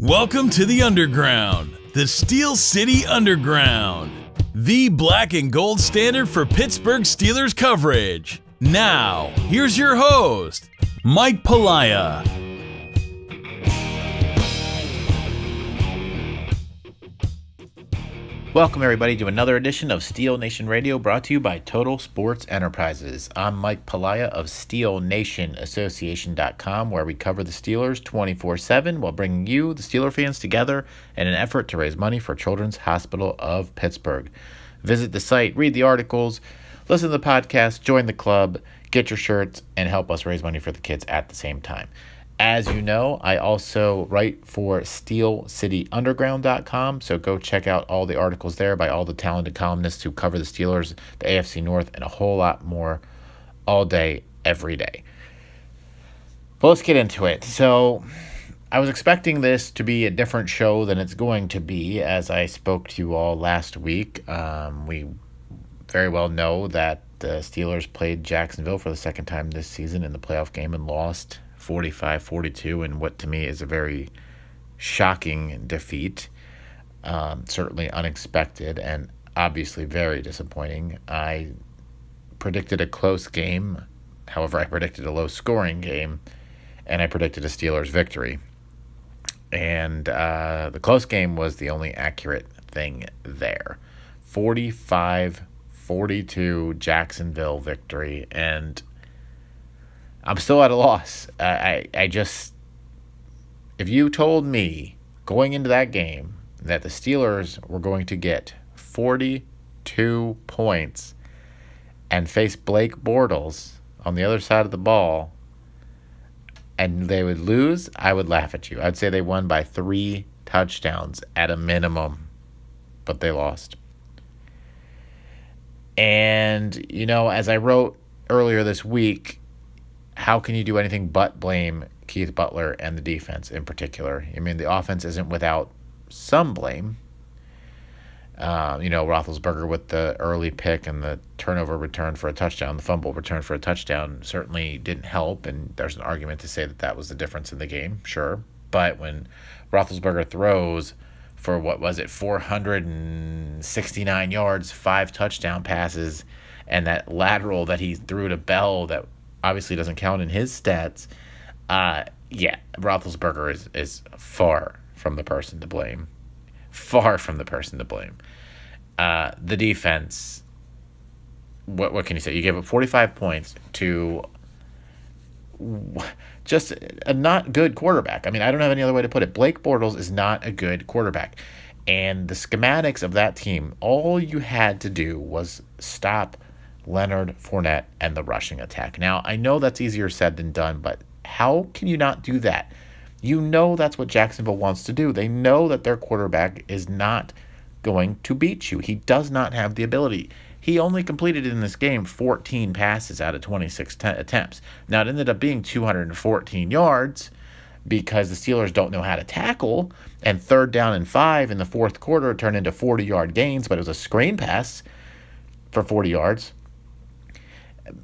Welcome to the Underground, the Steel City Underground, the black and gold standard for Pittsburgh Steelers coverage. Now, here's your host, Mike Pelaia. Welcome everybody to another edition of Steel Nation Radio, brought to you by Total Sports Enterprises. I'm Mike Pelaia of SteelNationAssociation.com, where we cover the Steelers 24/7 while bringing you, the Steeler fans, together in an effort to raise money for Children's Hospital of Pittsburgh. Visit the site, read the articles, listen to the podcast, join the club, get your shirts, and help us raise money for the kids at the same time. As you know, I also write for SteelCityUnderground.com, so go check out all the articles there by all the talented columnists who cover the Steelers, the AFC North, and a whole lot more all day, every day. But let's get into it. So I was expecting this to be a different show than it's going to be, as I spoke to you all last week. We very well know that the Steelers played Jacksonville for the second time this season in the playoff game and lost 45-42 in what to me is a very shocking defeat. Certainly unexpected and obviously very disappointing. I predicted a close game. However, I predicted a low-scoring game, and I predicted a Steelers victory. And the close game was the only accurate thing there. 45-42 Jacksonville victory, and I'm still at a loss. I just, if you told me going into that game that the Steelers were going to get 42 points and face Blake Bortles on the other side of the ball and they would lose, I would laugh at you. I'd say they won by 3 touchdowns at a minimum, but they lost. And, you know, as I wrote earlier this week, how can you do anything but blame Keith Butler and the defense in particular? I mean, the offense isn't without some blame. Roethlisberger with the early pick and the turnover return for a touchdown, the fumble return for a touchdown certainly didn't help, and there's an argument to say that that was the difference in the game, sure. But when Roethlisberger throws for, 469 yards, 5 touchdown passes, and that lateral that he threw to Bell that obviously doesn't count in his stats, Roethlisberger is far from the person to blame. Far from the person to blame. The defense, what can you say? You gave up 45 points to just a not good quarterback. I mean, I don't have any other way to put it. Blake Bortles is not a good quarterback. And the schematics of that team, all you had to do was stop Leonard Fournette and the rushing attack. Now, I know that's easier said than done, but how can you not do that? You know that's what Jacksonville wants to do. They know that their quarterback is not going to beat you. He does not have the ability. He only completed in this game 14 passes out of 26 attempts. Now, it ended up being 214 yards because the Steelers don't know how to tackle, and 3rd down and 5 in the fourth quarter turned into 40-yard gains, but it was a screen pass for 40 yards.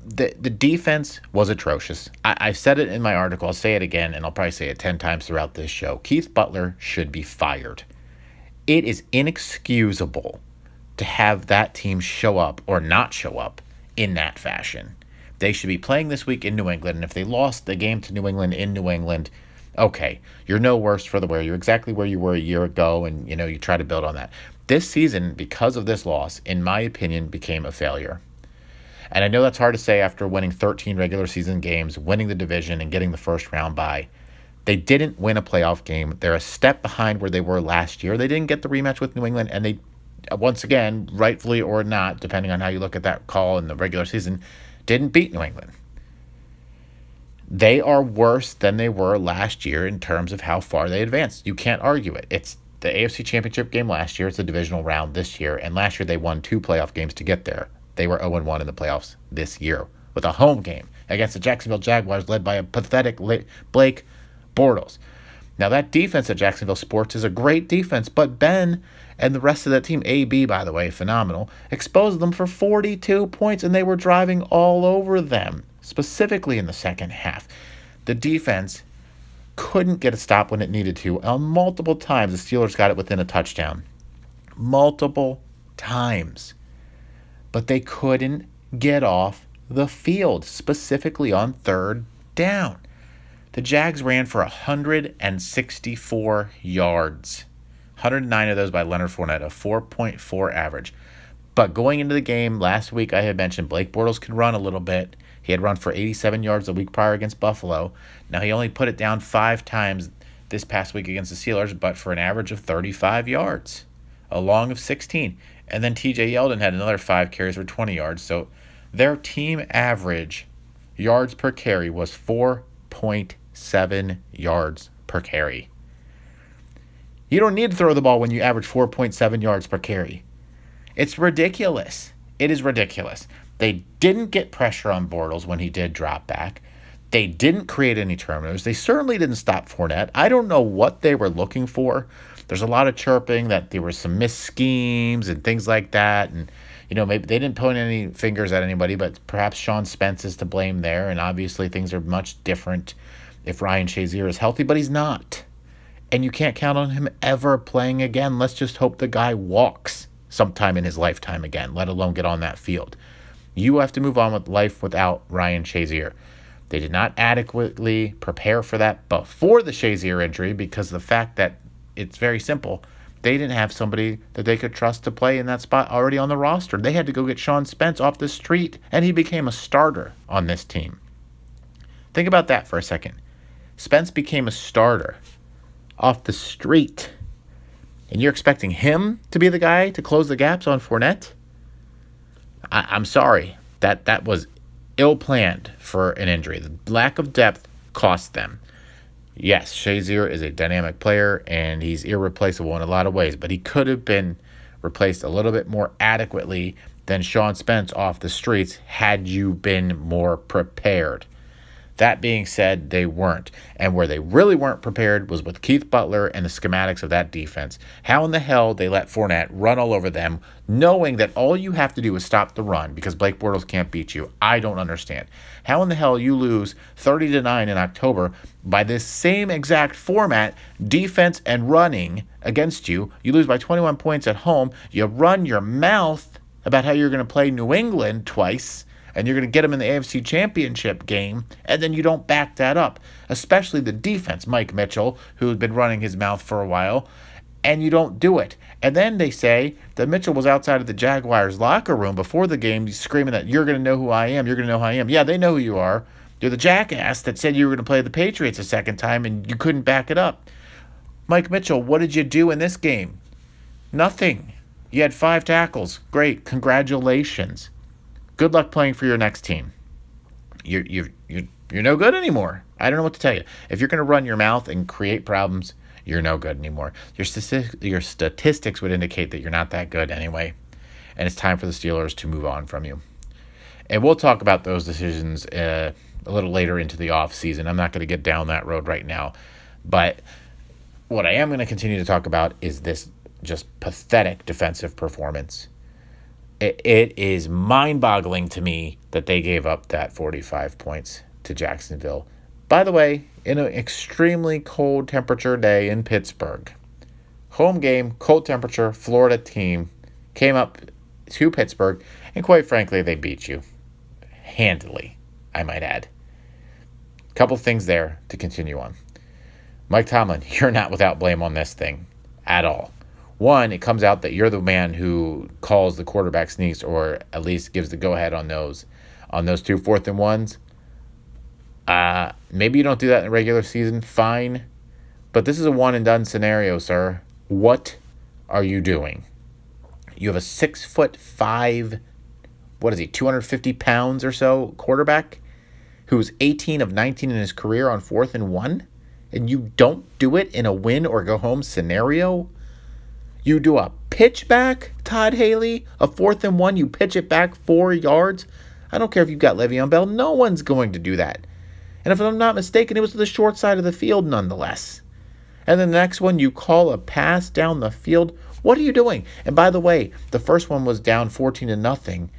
The defense was atrocious. I've said it in my article. I'll say it again, and I'll probably say it 10 times throughout this show. Keith Butler should be fired. It is inexcusable to have that team show up or not show up in that fashion. They should be playing this week in New England, and if they lost the game to New England in New England, okay, you're no worse for the wear. You're exactly where you were a year ago, and you try to build on that. This season, because of this loss, in my opinion, became a failure. And I know that's hard to say after winning 13 regular season games, winning the division, and getting the first round bye. They didn't win a playoff game. They're a step behind where they were last year. They didn't get the rematch with New England, and they, once again, rightfully or not, depending on how you look at that call in the regular season, didn't beat New England. They are worse than they were last year in terms of how far they advanced. You can't argue it. It's the AFC Championship game last year. It's the divisional round this year, and last year they won 2 playoff games to get there. They were 0-1 in the playoffs this year with a home game against the Jacksonville Jaguars led by a pathetic Blake Bortles. Now, that defense at Jacksonville Sports is a great defense, but Ben and the rest of that team, AB, by the way, phenomenal, exposed them for 42 points, and they were driving all over them, specifically in the second half. The defense couldn't get a stop when it needed to. Multiple times, the Steelers got it within a touchdown. Multiple times. But they couldn't get off the field, specifically on third down. The Jags ran for 164 yards. 109 of those by Leonard Fournette, a 4.4 average. But going into the game last week, I had mentioned Blake Bortles can run a little bit. He had run for 87 yards the week prior against Buffalo. Now, he only put it down 5 times this past week against the Steelers, but for an average of 35 yards, a long of 16. And then TJ Yeldon had another 5 carries for 20 yards. So their team average yards per carry was 4.7 yards per carry. You don't need to throw the ball when you average 4.7 yards per carry. It's ridiculous. It is ridiculous. They didn't get pressure on Bortles when he did drop back. They didn't create any turnovers. They certainly didn't stop Fournette. I don't know what they were looking for. There's a lot of chirping that there were some missed schemes and things like that. And, maybe they didn't point any fingers at anybody, but perhaps Sean Spence is to blame there. And obviously things are much different if Ryan Shazier is healthy, but he's not. And you can't count on him ever playing again. Let's just hope the guy walks sometime in his lifetime again, let alone get on that field. You have to move on with life without Ryan Shazier. They did not adequately prepare for that before the Shazier injury because the fact that it's very simple. They didn't have somebody that they could trust to play in that spot already on the roster. They had to go get Sean Spence off the street, and he became a starter on this team. Think about that for a second. Spence became a starter off the street, and you're expecting him to be the guy to close the gaps on Fournette? I'm sorry. That was ill-planned for an injury. The lack of depth cost them. Yes, Shazier is a dynamic player, and he's irreplaceable in a lot of ways, but he could have been replaced a little bit more adequately than Sean Spence off the streets had you been more prepared. That being said, they weren't. And where they really weren't prepared was with Keith Butler and the schematics of that defense. How in the hell they let Fournette run all over them, knowing that all you have to do is stop the run because Blake Bortles can't beat you? I don't understand. How in the hell you lose 30-9 in October by this same exact format, defense and running against you? You lose by 21 points at home. You run your mouth about how you're going to play New England twice, and you're going to get them in the AFC Championship game, and then you don't back that up, especially the defense, Mike Mitchell, who's been running his mouth for a while, and you don't do it. And then they say that Mitchell was outside of the Jaguars' locker room before the game screaming that you're going to know who I am, you're going to know who I am. Yeah, they know who you are. You're the jackass that said you were going to play the Patriots a second time, and you couldn't back it up. Mike Mitchell, what did you do in this game? Nothing. You had 5 tackles. Great. Congratulations. Good luck playing for your next team. You're no good anymore. I don't know what to tell you. If you're going to run your mouth and create problems, you're no good anymore. Your statistics would indicate that you're not that good anyway. And it's time for the Steelers to move on from you. And we'll talk about those decisions a little later into the offseason. I'm not going to get down that road right now. But what I am going to continue to talk about is this just pathetic defensive performance. It is mind-boggling to me that they gave up that 45 points to Jacksonville. By the way, in an extremely cold temperature day in Pittsburgh. Home game, cold temperature, Florida team came up to Pittsburgh, and quite frankly, they beat you. Handily, I might add. Couple things there to continue on. Mike Tomlin, you're not without blame on this thing at all. One, it comes out that you're the man who calls the quarterback sneaks or at least gives the go-ahead on those 2 4th and 1s. Maybe you don't do that in the regular season. Fine. But this is a one-and-done scenario, sir. What are you doing? You have a 6'5", 250 pounds or so quarterback who's 18 of 19 in his career on 4th and 1, and you don't do it in a win or go home scenario? You do a pitch back, Todd Haley, a 4th and 1, you pitch it back 4 yards. I don't care if you've got Le'Veon Bell. No one's going to do that. And if I'm not mistaken, it was to the short side of the field nonetheless. And then the next one, you call a pass down the field. What are you doing? And by the way, the first one was down 14-0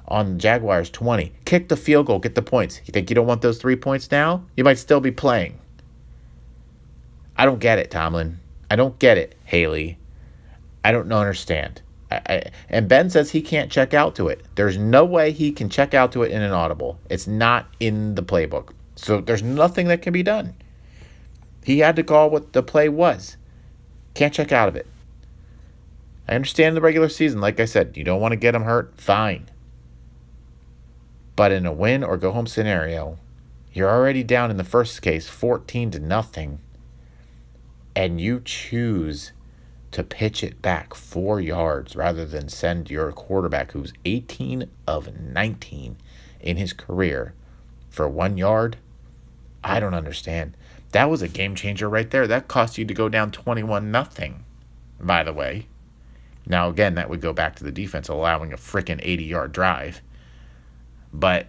on Jaguars 20. Kick the field goal, get the points. You think you don't want those 3 points now? You might still be playing. I don't get it, Tomlin. I don't get it, Haley. I don't understand. And Ben says he can't check out to it. There's no way he can check out to it in an audible. It's not in the playbook. So there's nothing that can be done. He had to call what the play was. Can't check out of it. I understand the regular season. Like I said, you don't want to get him hurt. Fine. But in a win or go home scenario, you're already down in the first case 14-0. And you choose to pitch it back 4 yards rather than send your quarterback, who's 18 of 19 in his career, for 1 yard. I don't understand. That was a game changer right there. That cost you to go down 21-0, by the way. Now, again, that would go back to the defense allowing a freaking 80-yard drive. But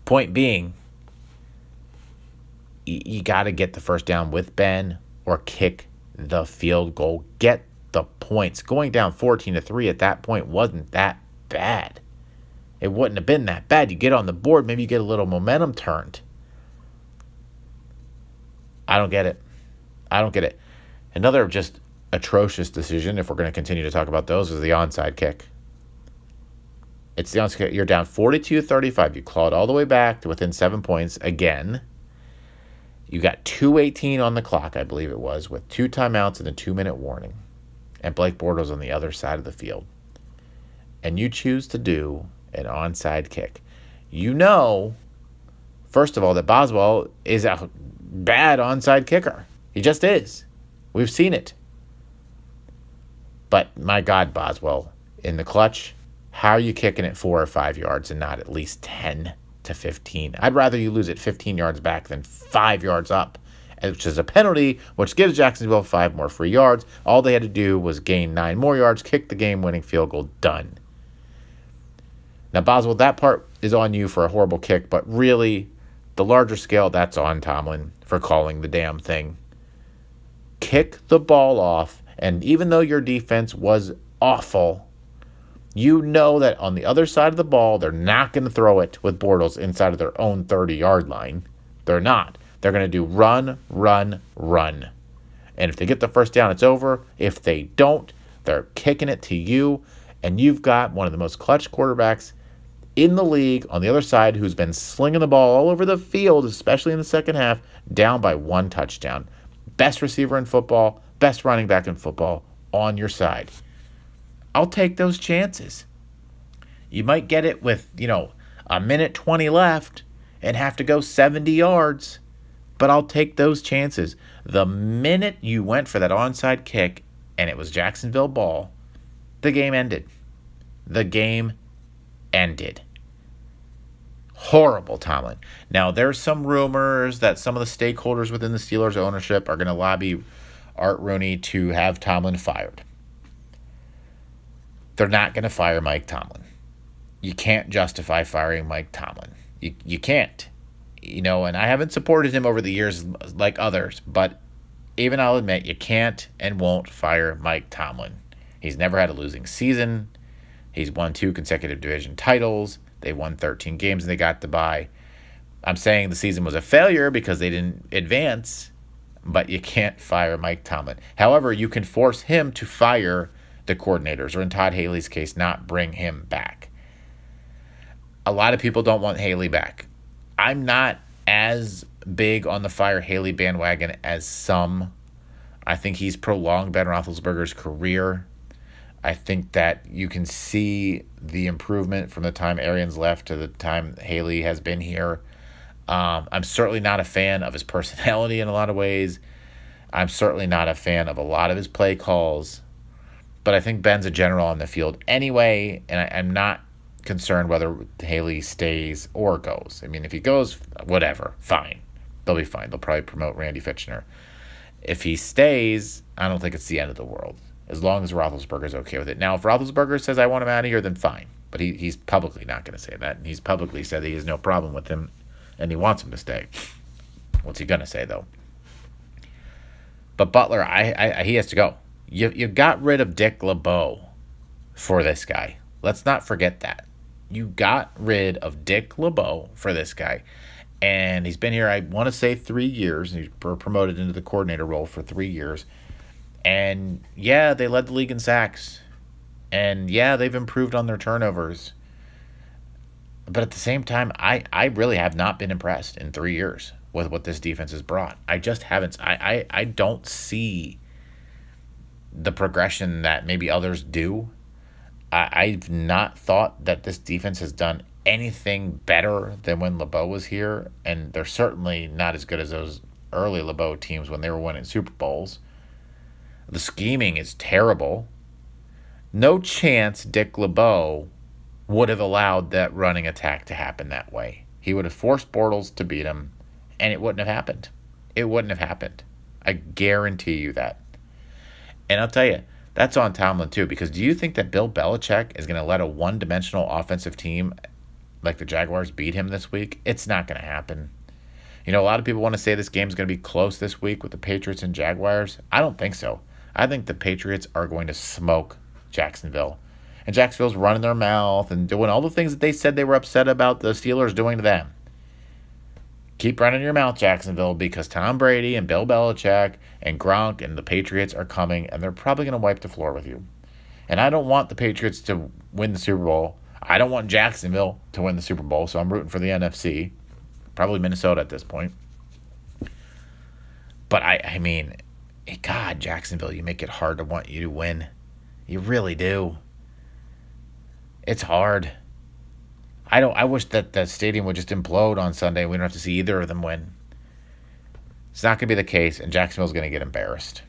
point being, you got to get the first down with Ben or kick the field goal. Get the points. Going down 14-3 at that point wasn't that bad. It wouldn't have been that bad. You get on the board, maybe you get a little momentum turned. I don't get it. I don't get it. Another just atrocious decision, if we're going to continue to talk about those, is the onside kick. It's the onside kick. You're down 42-35. You clawed all the way back to within 7 points again. You got 2:18 on the clock, I believe it was, with 2 timeouts and a 2-minute warning. And Blake Bortles on the other side of the field. And you choose to do an onside kick. You know, first of all, that Boswell is a bad onside kicker. He just is. We've seen it. But my God, Boswell, in the clutch, how are you kicking it 4 or 5 yards and not at least 10 to 15? I'd rather you lose it 15 yards back than 5 yards up, which is a penalty, which gives Jacksonville 5 more free yards. All they had to do was gain 9 more yards, kick the game-winning field goal, done. Now, Boswell, that part is on you for a horrible kick, but really, the larger scale, that's on Tomlin for calling the damn thing. Kick the ball off, and even though your defense was awful, you know that on the other side of the ball, they're not going to throw it with Bortles inside of their own 30-yard line. They're not. They're going to do run, run, run. And if they get the first down, it's over. If they don't, they're kicking it to you, and you've got one of the most clutch quarterbacks in the league on the other side who's been slinging the ball all over the field, especially in the second half, down by 1 touchdown. Best receiver in football, best running back in football on your side. I'll take those chances. You might get it with, a minute 20 left and have to go 70 yards, but I'll take those chances. The minute you went for that onside kick and it was Jacksonville ball, the game ended. The game ended. Horrible, Tomlin. Now, there's some rumors that some of the stakeholders within the Steelers ownership are going to lobby Art Rooney to have Tomlin fired. They're not going to fire Mike Tomlin. You can't justify firing Mike Tomlin. You can't. And I haven't supported him over the years like others, but even I'll admit you can't and won't fire Mike Tomlin. He's never had a losing season. He's won 2 consecutive division titles. They won 13 games and they got the bye. I'm saying the season was a failure because they didn't advance, but you can't fire Mike Tomlin. However, you can force him to fire the coordinators, or in Todd Haley's case, not bring him back. A lot of people don't want Haley back. I'm not as big on the fire Haley bandwagon as some. I think he's prolonged Ben Roethlisberger's career. I think that you can see the improvement from the time Arians left to the time Haley has been here. I'm certainly not a fan of his personality in a lot of ways. I'm certainly not a fan of a lot of his play calls. But I think Ben's a general on the field anyway, and I'm not concerned whether Haley stays or goes. I mean, if he goes, whatever, fine. They'll be fine. They'll probably promote Randy Fitchner. If he stays, I don't think it's the end of the world, as long as Roethlisberger's okay with it. Now, if Roethlisberger says, I want him out of here, then fine. But he's publicly not going to say that. And he's publicly said that he has no problem with him, and he wants him to stay. What's he going to say, though? But Butler, he has to go. You got rid of Dick LeBeau for this guy. Let's not forget that. You got rid of Dick LeBeau for this guy. And he's been here, I want to say 3 years. He's promoted into the coordinator role for 3 years. And yeah, they led the league in sacks. And yeah, they've improved on their turnovers. But at the same time, I really have not been impressed in 3 years with what this defense has brought. I just haven't. I don't see the progression that maybe others do. I've not thought that this defense has done anything better than when LeBeau was here, and they're certainly not as good as those early LeBeau teams when they were winning Super Bowls. The scheming is terrible. No chance Dick LeBeau would have allowed that running attack to happen that way. He would have forced Bortles to beat him, and it wouldn't have happened. It wouldn't have happened. I guarantee you that. And I'll tell you, that's on Tomlin too, because do you think that Bill Belichick is going to let a one-dimensional offensive team like the Jaguars beat him this week? It's not going to happen. You know, a lot of people want to say this game's going to be close this week with the Patriots and Jaguars. I don't think so. I think the Patriots are going to smoke Jacksonville. And Jacksonville's running their mouth and doing all the things that they said they were upset about the Steelers doing to them. Keep running your mouth, Jacksonville, because Tom Brady and Bill Belichick and Gronk and the Patriots are coming, and they're probably going to wipe the floor with you. And I don't want the Patriots to win the Super Bowl. I don't want Jacksonville to win the Super Bowl, so I'm rooting for the NFC. Probably Minnesota at this point. But, I mean, God, Jacksonville, you make it hard to want you to win. You really do. It's hard. I wish that the stadium would just implode on Sunday. We don't have to see either of them win. It's not going to be the case, and Jacksonville's going to get embarrassed.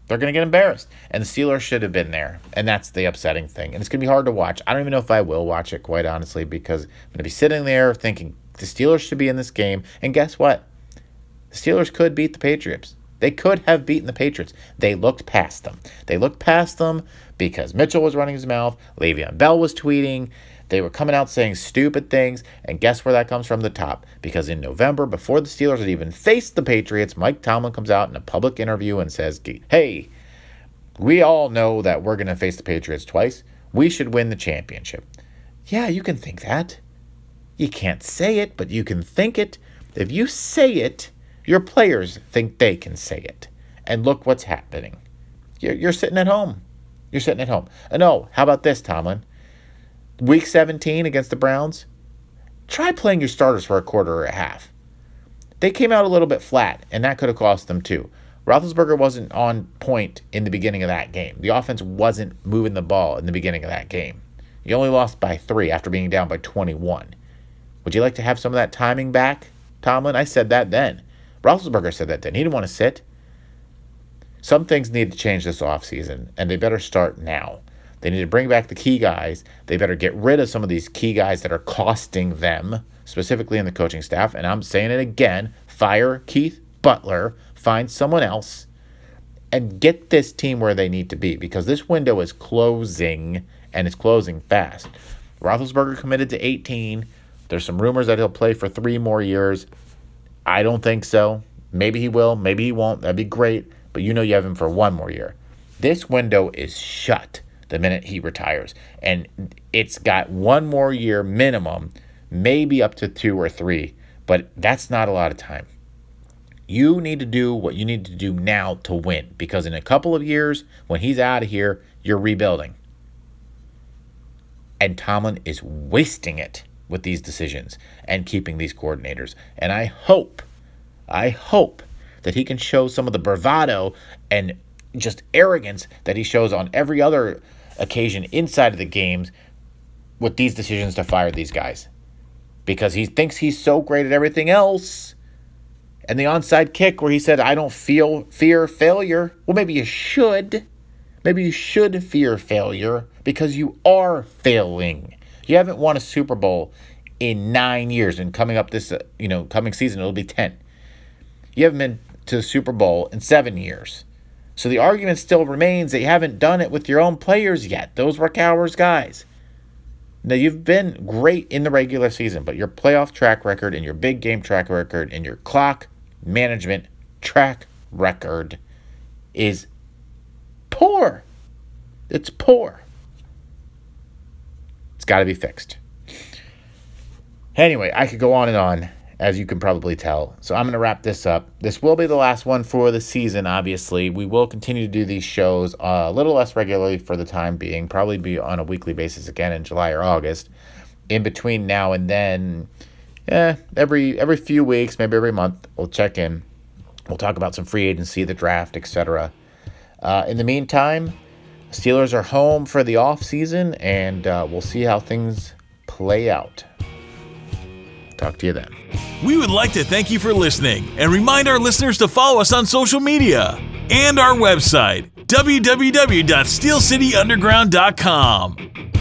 They're going to get embarrassed. And the Steelers should have been there, and that's the upsetting thing. And it's going to be hard to watch. I don't even know if I will watch it, quite honestly, because I'm going to be sitting there thinking the Steelers should be in this game. And guess what? The Steelers could beat the Patriots. They could have beaten the Patriots. They looked past them. They looked past them because Mitchell was running his mouth. Le'Veon Bell was tweeting. They were coming out saying stupid things, and guess where that comes from? The top. Because in November, before the Steelers had even faced the Patriots, Mike Tomlin comes out in a public interview and says, hey, we all know that we're going to face the Patriots twice. We should win the championship. Yeah, you can think that. You can't say it, but you can think it. If you say it, your players think they can say it. And look what's happening. You're sitting at home. You're sitting at home. And oh, how about this, Tomlin? Week 17 against the Browns, try playing your starters for a quarter or a half. They came out a little bit flat, and that could have cost them too. Roethlisberger wasn't on point in the beginning of that game. The offense wasn't moving the ball in the beginning of that game. You only lost by 3 after being down by 21. Would you like to have some of that timing back, Tomlin? I said that then. Roethlisberger said that then. He didn't want to sit. Some things need to change this offseason, and they better start now. They need to bring back the key guys. They better get rid of some of these key guys that are costing them, specifically in the coaching staff. And I'm saying it again, fire Keith Butler, find someone else, and get this team where they need to be, because this window is closing, and it's closing fast. Roethlisberger committed to 18. There's some rumors that he'll play for 3 more years. I don't think so. Maybe he will. Maybe he won't. That'd be great. But you know you have him for 1 more year. This window is shut the minute he retires. And it's got 1 more year minimum, maybe up to 2 or 3. But that's not a lot of time. You need to do what you need to do now to win. Because in a couple of years, when he's out of here, you're rebuilding. And Tomlin is wasting it with these decisions and keeping these coordinators. And I hope that he can show some of the bravado and just arrogance that he shows on every other occasion inside of the games with these decisions to fire these guys. Because he thinks he's so great at everything else. And the onside kick where he said, I don't fear failure. Well, maybe you should. Maybe you should fear failure because you are failing. You haven't won a Super Bowl in 9 years, and coming up this, coming season, it'll be 10. You haven't been to the Super Bowl in 7 years. So the argument still remains that you haven't done it with your own players yet. Those were Cowher's guys. Now, you've been great in the regular season, but your playoff track record and your big game track record and your clock management track record is poor. It's poor. It's got to be fixed. Anyway, I could go on, as you can probably tell. So I'm going to wrap this up. This will be the last one for the season, obviously. We will continue to do these shows a little less regularly for the time being, probably be on a weekly basis again in July or August. In between now and then, every few weeks, maybe every month, we'll check in. We'll talk about some free agency, the draft, etc. In the meantime, Steelers are home for the off season, and we'll see how things play out. Talk to you then. We would like to thank you for listening and remind our listeners to follow us on social media and our website, www.steelcityunderground.com.